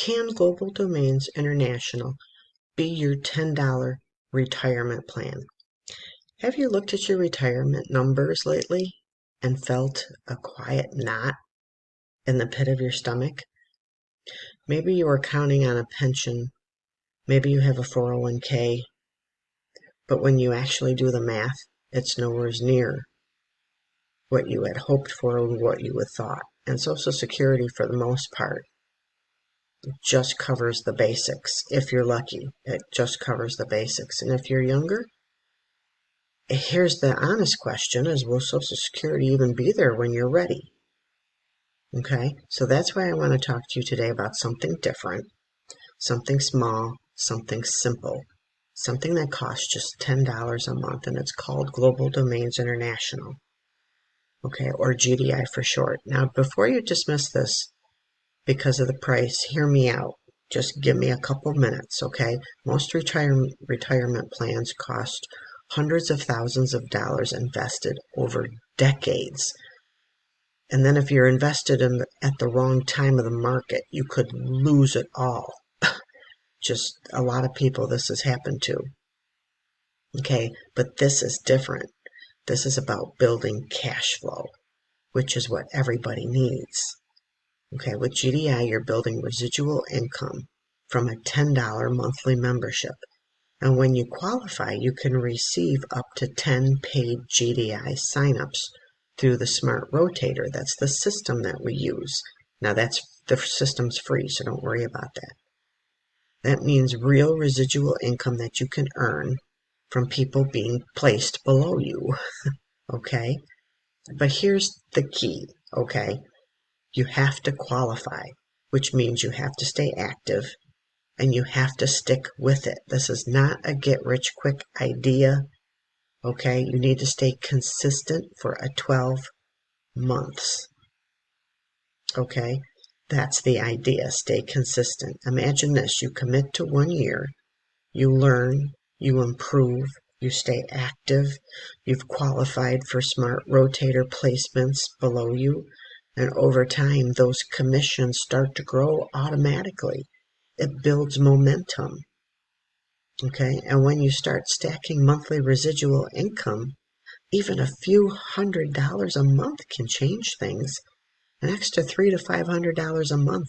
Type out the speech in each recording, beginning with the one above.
Can Global Domains International be your $10 retirement plan? Have you looked at your retirement numbers lately and felt a quiet knot in the pit of your stomach? Maybe you are counting on a pension. Maybe you have a 401k. But when you actually do the math, it's nowhere near what you had hoped for or what you had thought. And Social Security, for the most part, just covers the basics. If you're lucky, it just covers the basics. And if you're younger, here's the honest question: is will Social Security even be there when you're ready? Okay, so that's why I want to talk to you today about something different, something small, something simple, something that costs just $10 a month, and it's called Global Domains International, okay, or GDI for short. Now, before you dismiss this because of the price, hear me out. Just give me a couple minutes, okay? Most retirement plans cost hundreds of thousands of dollars invested over decades. And then if you're invested at the wrong time of the market, you could lose it all. Just a lot of people this has happened to. Okay, but this is different. This is about building cash flow, which is what everybody needs. Okay, with GDI, you're building residual income from a $10 monthly membership. And when you qualify, you can receive up to 10 paid GDI signups through the Smart Rotator. That's the system that we use. Now, the system's free, so don't worry about that. That means real residual income that you can earn from people being placed below you. Okay? But here's the key, okay? You have to qualify, which means you have to stay active and you have to stick with it. This is not a get-rich-quick idea, okay? You need to stay consistent for 12 months, okay? That's the idea. Stay consistent. Imagine this. You commit to 1 year. You learn. You improve. You stay active. You've qualified for Smart Rotator placements below you. And over time, those commissions start to grow automatically. It builds momentum. Okay? And when you start stacking monthly residual income, even a few $100s a month can change things. An extra $300 to $500 a month.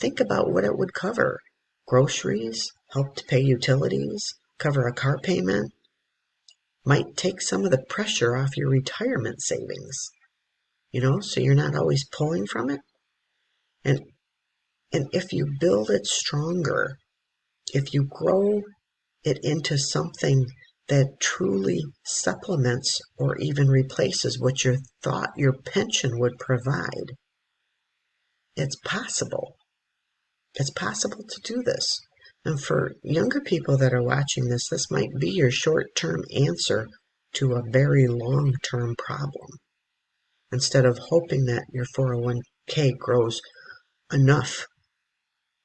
Think about what it would cover. Groceries, help to pay utilities, cover a car payment. Might take some of the pressure off your retirement savings. So you're not always pulling from it. And if you build it stronger, if you grow it into something that truly supplements or even replaces what you thought your pension would provide, it's possible. It's possible to do this. And for younger people that are watching this, this might be your short-term answer to a very long-term problem. Instead of hoping that your 401k grows enough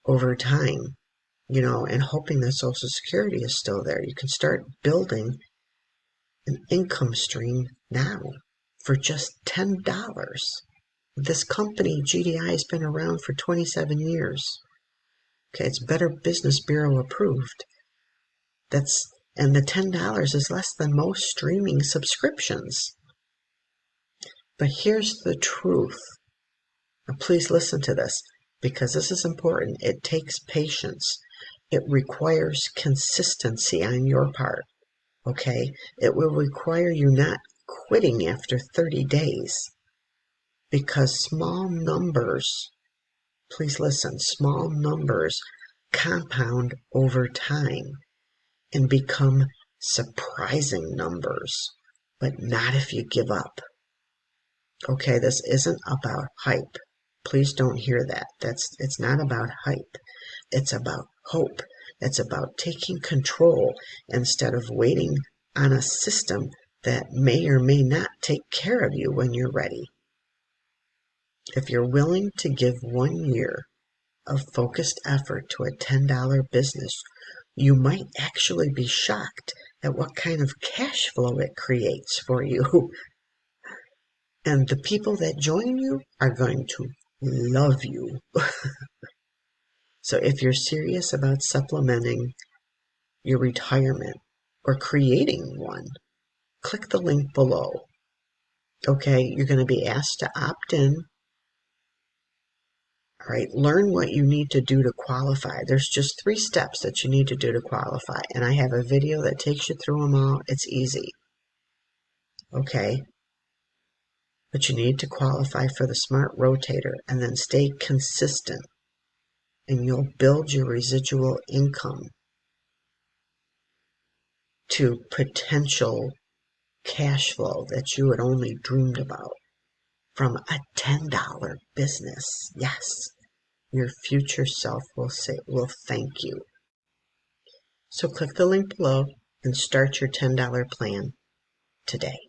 over time, and hoping that Social Security is still there, you can start building an income stream now for just $10. This company, GDI, has been around for 27 years. Okay, it's Better Business Bureau approved. And the $10 is less than most streaming subscriptions. But here's the truth. Now, please listen to this, because this is important. It takes patience. It requires consistency on your part, okay? It will require you not quitting after 30 days, because small numbers, please listen, small numbers compound over time and become surprising numbers, but not if you give up. Okay, this isn't about hype. Please don't hear that. It's not about hype. It's about hope. It's about taking control instead of waiting on a system that may or may not take care of you when you're ready. If you're willing to give 1 year of focused effort to a $10 business, you might actually be shocked at what kind of cash flow it creates for you. And the people that join you are going to love you. So if you're serious about supplementing your retirement or creating one, click the link below. Okay, you're going to be asked to opt in. All right, learn what you need to do to qualify. There's just 3 steps that you need to do to qualify, and I have a video that takes you through them all. It's easy. Okay, but you need to qualify for the Smart Rotator and then stay consistent, and you'll build your residual income to potential cash flow that you had only dreamed about from a $10 business. Yes, your future self will thank you. So click the link below and start your $10 plan today.